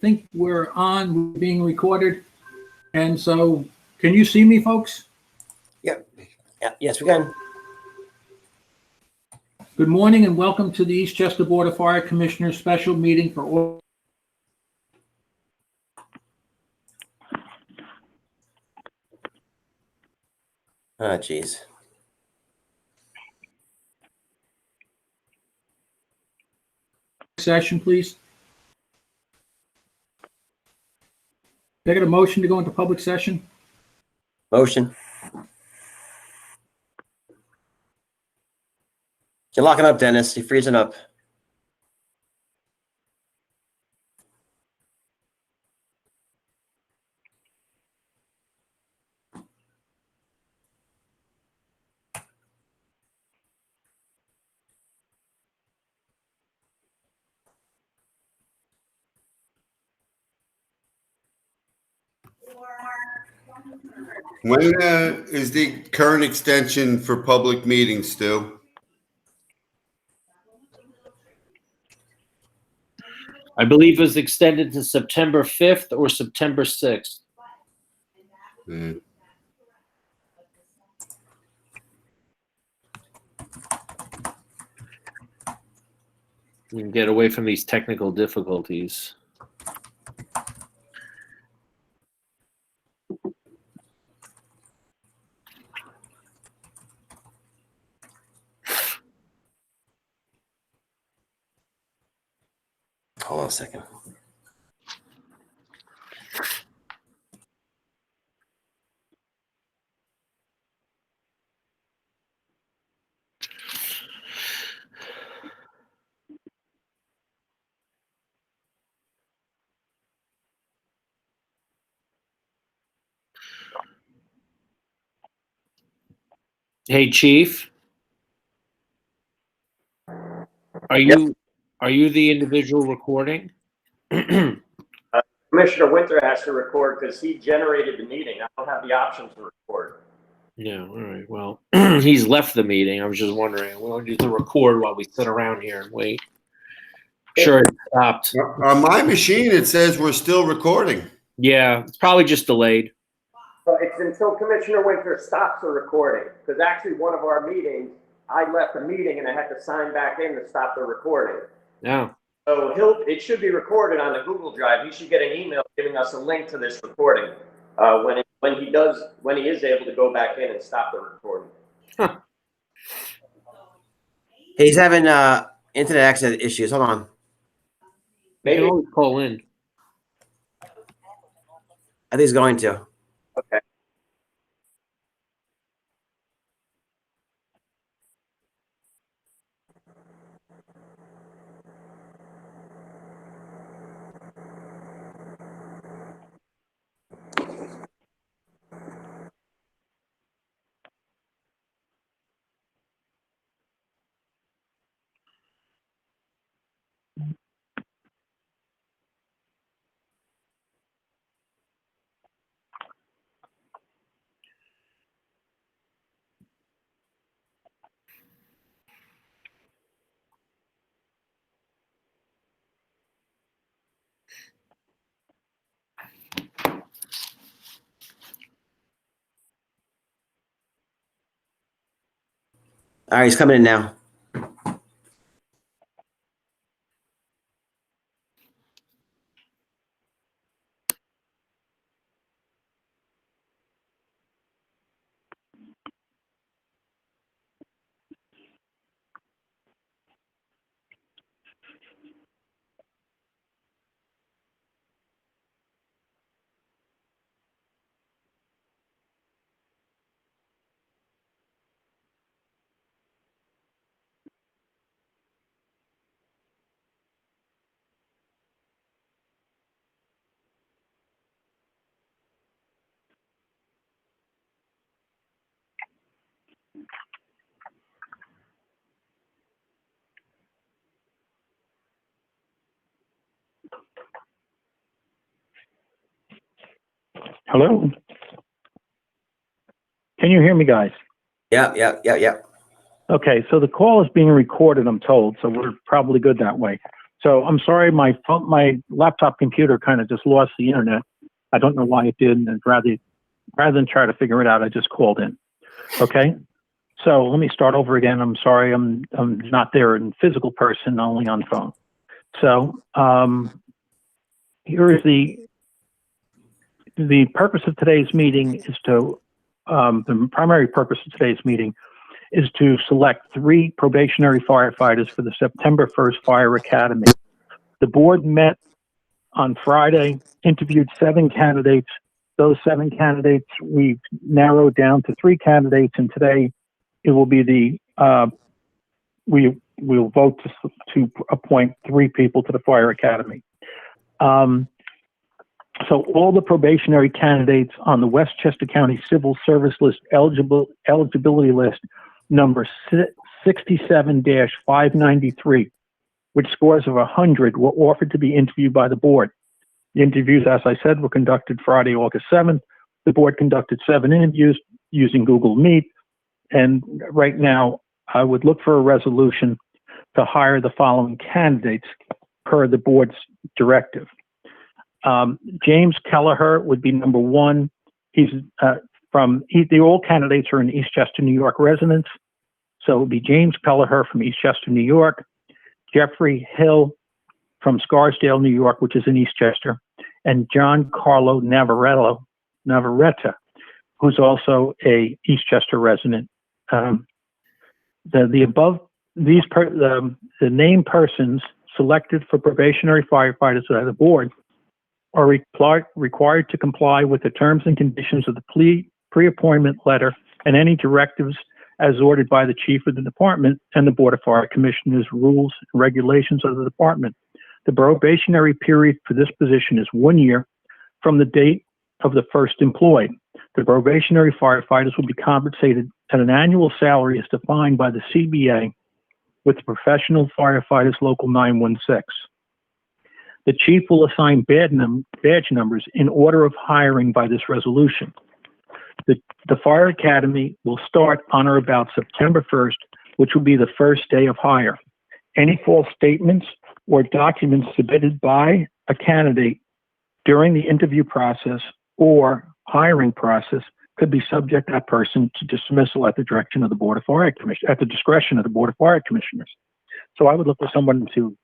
think we're on, we're being recorded. And so, can you see me, folks? Yep. Yeah. Yes, we can. Good morning and welcome to the Eastchester Board of Fire Commissioners special meeting for Oh, geez. session, please. Can I get a motion to go into public session? Motion. You're locking up, Dennis. You're freezing up. When is the current extension for public meetings, Stu? I believe it was extended to September 5th or September 6th. Mm. We can get away from these technical difficulties. Hold on a second. Hey, Chief. Are you the individual recording? Commissioner Winter has to record because he generated the meeting. I don't have the option to record. Yeah, all right. Well, he's left the meeting. I was just wondering. We'll do the record while we sit around here and wait. Sure, it stopped. On my machine, it says we're still recording. Yeah, it's probably just delayed. So it's until Commissioner Winter stops the recording. Because actually one of our meetings, I left the meeting and I had to sign back in to stop the recording. Yeah. So it should be recorded on the Google Drive. He should get an email giving us a link to this recording when he is able to go back in and stop the recording. Huh. He's having internet access issues. Hold on. You can always call in. I think he's going to. Okay. All right, he's coming in now. Hello? Can you hear me, guys? Yeah. Okay, so the call is being recorded, I'm told, so we're probably good that way. So I'm sorry, my laptop computer kind of just lost the internet. I don't know why it did, and rather than try to figure it out, I just called in. Okay, so let me start over again. I'm sorry, I'm not there in physical person, only on phone. So here is the purpose of today's meeting is to the primary purpose of today's meeting is to select 3 probationary firefighters for the September 1st Fire Academy. The board met on Friday, interviewed 7 candidates. Those 7 candidates we've narrowed down to 3 candidates, and today it will be we will vote to appoint 3 people to the Fire Academy. So all the probationary candidates on the Westchester County Civil Service List eligibility list number 67-593, which scores of 100 were offered to be interviewed by the board. The interviews, as I said, were conducted Friday, August 7th. The board conducted 7 interviews using Google Meet. And right now, I would look for a resolution to hire the following candidates per the board's directive. James Kelleher would be number 1. He's all candidates are in Eastchester, New York residents. So it would be James Kelleher from Eastchester, New York, Jeffrey Hill from Scarsdale, New York, which is in Eastchester, and John Carlo Navarrete, who's also a Eastchester resident. The named persons selected for probationary firefighters by the board are required to comply with the terms and conditions of the pre-appointment letter and any directives as ordered by the chief of the department and the Board of Fire Commissioners rules and regulations of the department. The probationary period for this position is 1 year from the date of the first employed. The probationary firefighters will be compensated at an annual salary as defined by the CBA with the Professional Firefighters Local 916. The chief will assign badge numbers in order of hiring by this resolution. The Fire Academy will start on or about September 1st, which will be the first day of hire. Any false statements or documents submitted by a candidate during the interview process or hiring process could be subject that person to dismissal at the direction of the Board of Fire Commissioners, at the discretion of the Board of Fire Commissioners. So I would look for someone to,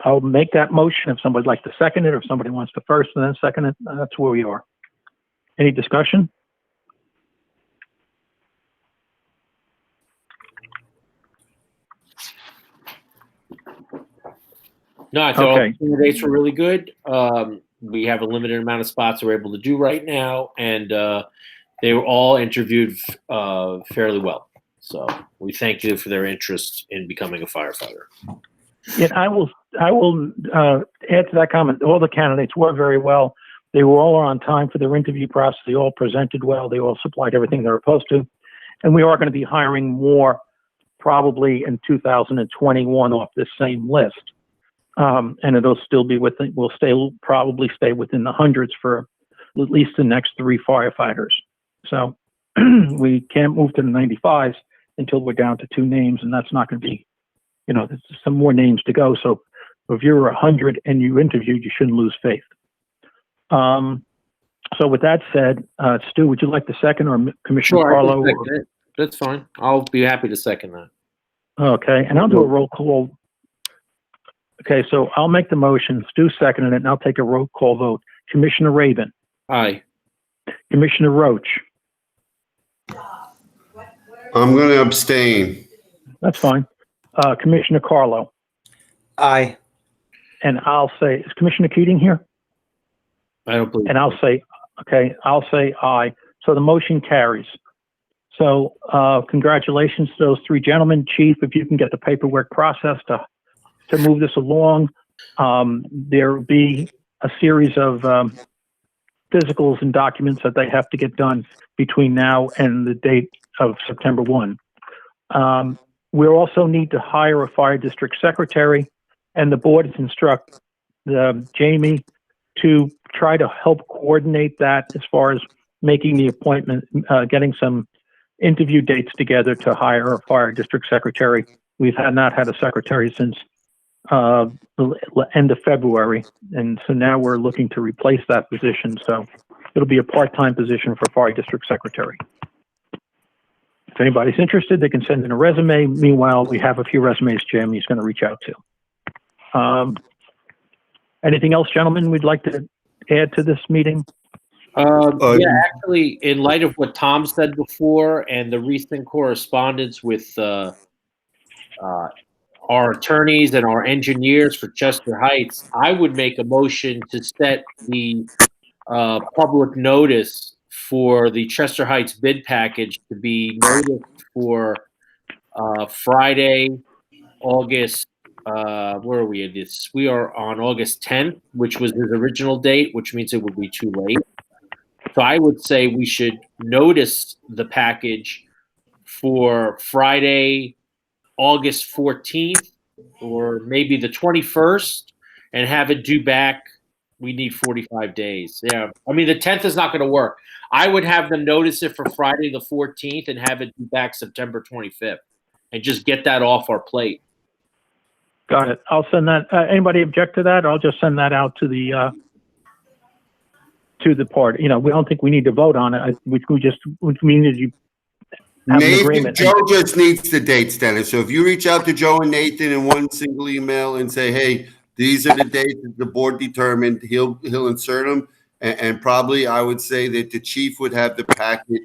I'll make that motion if somebody'd like to second it, or if somebody wants to first and then second it. That's where we are. Any discussion? No, I thought Okay. all the candidates were really good. We have a limited amount of spots we're able to do right now, and they were all interviewed fairly well. So we thank you for their interest in becoming a firefighter. Yeah, I will add to that comment. All the candidates were very well. They were all on time for their interview process. They all presented well. They all supplied everything they were supposed to. And we are going to be hiring more probably in 2021 off this same list. And it'll still be probably stay within the hundreds for at least the next 3 firefighters. So we can't move to the 95s until we're down to 2 names, and that's not going to be, there's some more names to go. So if you're 100 and you interviewed, you shouldn't lose faith. So with that said, Stu, would you like to second, or Commissioner Carlo? That's fine. I'll be happy to second that. Okay, and I'll do a roll call. Okay, so I'll make the motion. Stu seconded it, and I'll take a roll call vote. Commissioner Raven. Aye. Commissioner Roach. I'm going to abstain. That's fine. Commissioner Carlo. Aye. And I'll say, is Commissioner Keating here? I don't believe. And I'll say aye. So the motion carries. So congratulations to those 3 gentlemen. Chief, if you can get the paperwork process to move this along, there will be a series of physicals and documents that they have to get done between now and the date of September 1. We also need to hire a fire district secretary, and the board has instructed Jamie to try to help coordinate that as far as making the appointment, getting some interview dates together to hire a fire district secretary. We've not had a secretary since the end of February. And so now we're looking to replace that position. So it'll be a part-time position for Fire District Secretary. If anybody's interested, they can send in a resume. Meanwhile, we have a few resumes Jim he's going to reach out to. Anything else, gentlemen, we'd like to add to this meeting? Yeah, actually, in light of what Tom said before and the recent correspondence with our attorneys and our engineers for Chester Heights, I would make a motion to set the public notice for the Chester Heights bid package to be noticed for Friday, August. Where are we in this? We are on August 10th, which was his original date, which means it would be too late. So I would say we should notice the package for Friday, August 14th, or maybe the 21st, and have it due back. We need 45 days. Yeah. I mean, the 10th is not going to work. I would have them notice it for Friday the 14th and have it due back September 25th and just get that off our plate. Got it. I'll send that. Anybody object to that? I'll just send that out to the party. You know, we don't think we need to vote on it. We need to have an agreement. Joe just needs the dates, Dennis. So if you reach out to Joe and Nathan in one single email and say, hey, these are the dates that the board determined, he'll insert them. And probably I would say that the chief would have the packet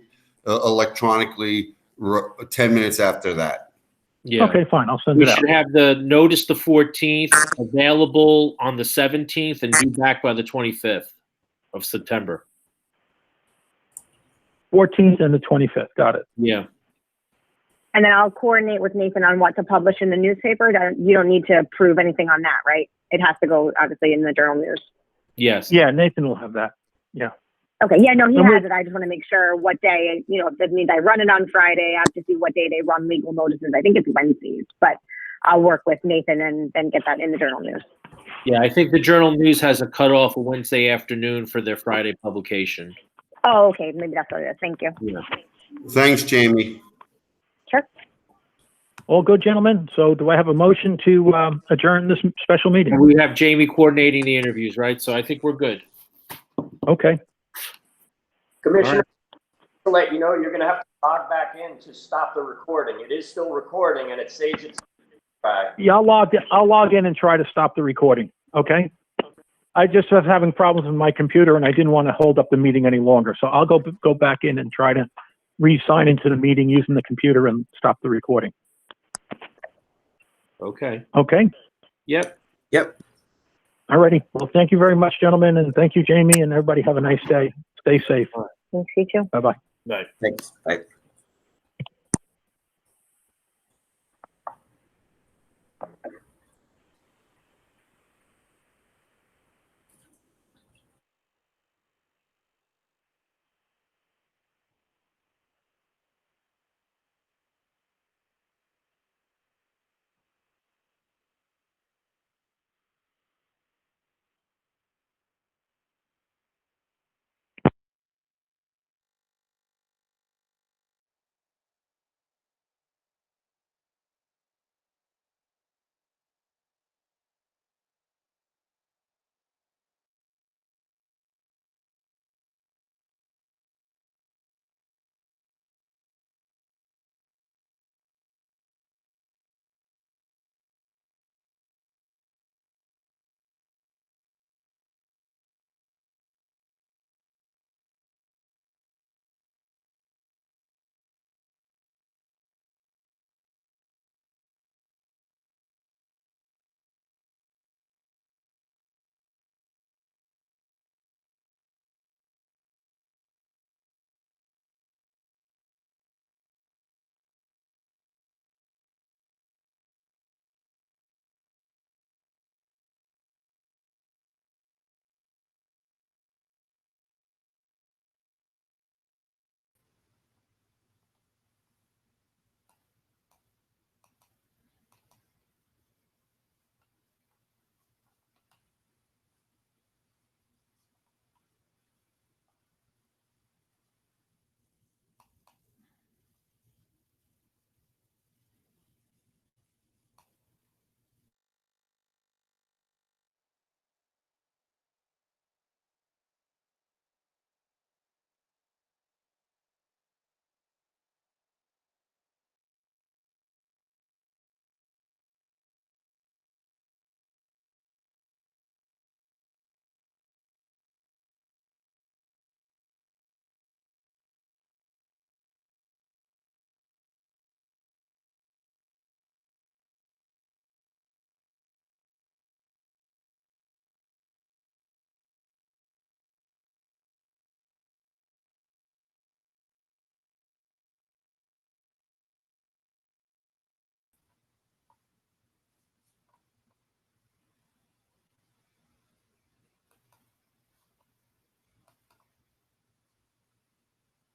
electronically 10 minutes after that. Yeah. Okay, fine. I'll send We it out. should have the notice the 14th, available on the 17th, and due back by the 25th of September. 14th and the 25th. Got it. Yeah. And then I'll coordinate with Nathan on what to publish in the newspaper. You don't need to approve anything on that, right? It has to go, obviously, in the Journal News. Yes. Yeah, Nathan will have that. Yeah. Okay, yeah, no, he has it. I just want to make sure what day, you know, if that means I run it on Friday, I have to see what day they run legal notices. I think it's Wednesdays, but I'll work with Nathan and then get that in the Journal News. Yeah, I think the Journal News has a cutoff of Wednesday afternoon for their Friday publication. Oh, okay, maybe that's what it is. Thank you. Yeah. Thanks, Jamie. Sure. All good, gentlemen. So do I have a motion to adjourn this special meeting? And we have Jamie coordinating the interviews, right? So I think we're good. Okay. Commissioner, to let you know, you're going to have to log back in to stop the recording. It is still recording, and it saves its. Yeah, I'll log in and try to stop the recording. Okay. I just was having problems with my computer, and I didn't want to hold up the meeting any longer. So I'll go back in and try to re-sign into the meeting using the computer and stop the recording. Okay. Okay. Yep. All righty. Well, thank you very much, gentlemen, and thank you, Jamie, and everybody. Have a nice day. Stay safe. Thanks, you too. Bye-bye. Bye. Thanks. Bye.